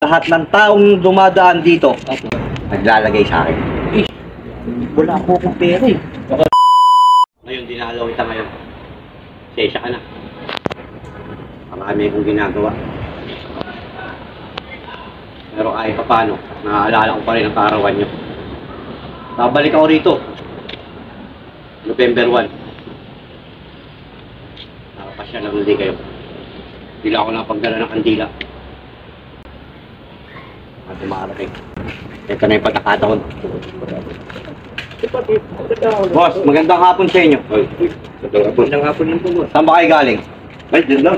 lahat ng taong dumadaan dito, naglalagay sa akin. Wala po akong pera eh. Ngayon, dinalaw kita ngayon. Sesya ka na. Marami akong ginagawa. Pero kahit pa paano, naaalala ko pa rin ang kaarawan nyo. Babalik ako rito. November 1. Nakapasya lang hindi kayo. Hindi lang ako nakapagdala ng kandila. At dumarating. Ito na yung pagkakataon. Boss, magandang hapon sa inyo. Magandang hapon din po, boss. Saan ba kayo galing? Ay, dyan lang.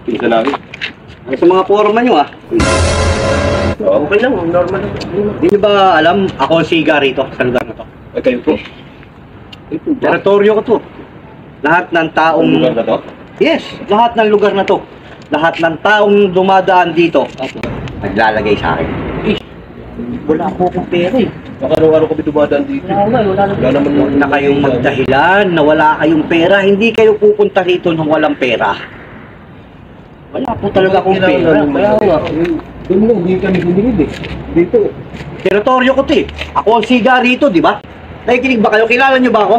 Pinsa namin. Ay, sa mga forma nyo ah. Okay lang, normal lang. Hindi nyo ba alam, ako ang siga rito sa lugar na to? Ay, kayo po. Teritoryo ko to. Lahat ng taong... Ang lugar na to? Yes, lahat ng lugar na to. Lahat ng taong dumadaan dito, naglalagay sa akin. Wala po akong pera eh. Baka araw-araw kami dumadaan dito. Wala naman Huwag na kayong magdahilan na wala kayong pera. Hindi kayo pupunta rito nang walang pera. Wala po talaga akong pera. Kaya nga, doon mo, hindi kami huminid eh. Dito. Teritoryo ko to eh. Ako ang siga rito, di ba? Nakikinig ba kayo? Kilala nyo ba ako?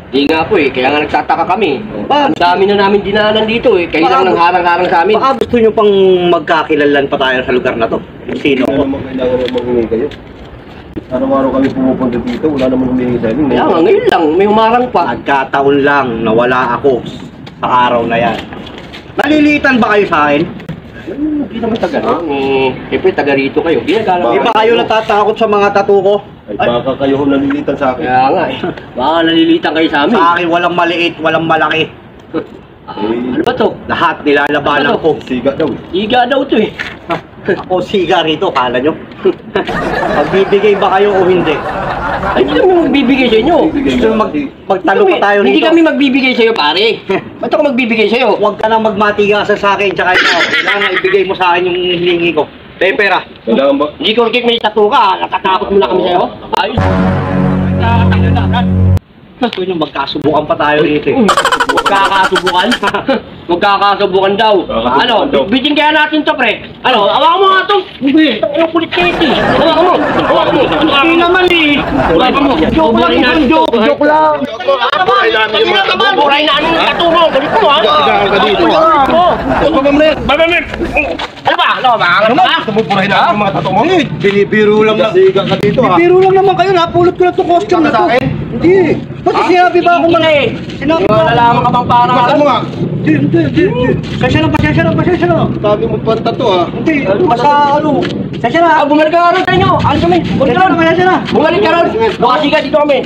Di nga po eh, kaya nga nagtataka kami. Ba? Ang dami na namin dinaanan dito eh, kayo lang nang harang-harang sa amin. Baka gusto nyo pang magkakilalan pa tayo sa lugar na to. Kung sino Wala ako. naman kailangan na maghingi kayo. Araw-araw kami pumupunta dito, wala naman humingi sa amin. Kaya nga, ngayon lang, may humarang pa. Nagkataon lang na wala ako sa araw na yan. Nalilitan ba kayo sa akin? Hindi naman taga no? Siyempre taga rito kayo, ginagalang. Di ba kayo natatakot sa mga tattoo ko? Ay, baka kayo nalilitan sa akin. Kaya nga eh, baka nalilitan kayo sa amin. Sa akin walang maliit, walang malaki. Ano ba to? Lahat nilalabanan ko. Siga daw eh. Iga daw to eh. Ako siga rito, kala nyo? Magbibigay ba kayo o hindi? Ay, hindi kami magbibigay sa inyo. Gusto nyo magtalo pa tayo Hindi rito? kami magbibigay sa iyo pare. Ba't ako magbibigay sa iyo? Huwag ka nang magmatigasan sa akin, tsaka ikaw. Kailangan ibigay mo sa akin yung hiningi ko. Pera. Kailangan ba? Hindi ko may tattoo ka, natatakot mo na kami sa iyo. Ayos. Gusto nyo magkasubukan pa tayo dito eh. Magkakasubukan? Magkakasubukan daw. Ano, bitin kaya natin to, pre. Ano, awakan mo nga to. Ano, kulit keti. Awakan mo. Awakan mo. Hindi naman eh. Awakan mo. Joke lang ito, joke lang. Buray na ano yung tattoo mo. Galit mo, ha? Gagawa ka dito. Ano ba? Ano ba? Ano ba? Tumupurahin na ang mga tato mo? Eh, binibiro lang na. Siga ka dito ha. Bibiro lang naman kayo, napulot ko na itong costume na to. Hindi. Ba't sinabi ba ako Hindi. Sinabi ba? Nalalaman ka bang parang Basta mo nga. Hindi. Pasensya na. Sabi mo pa tato ha. Hindi, basta ano. Pasensya na. Bumalik ka ron sa inyo. Alis kami. Bumalik ka ron. Pasensya na. Bumalik ka ron. Baka siga dito kami.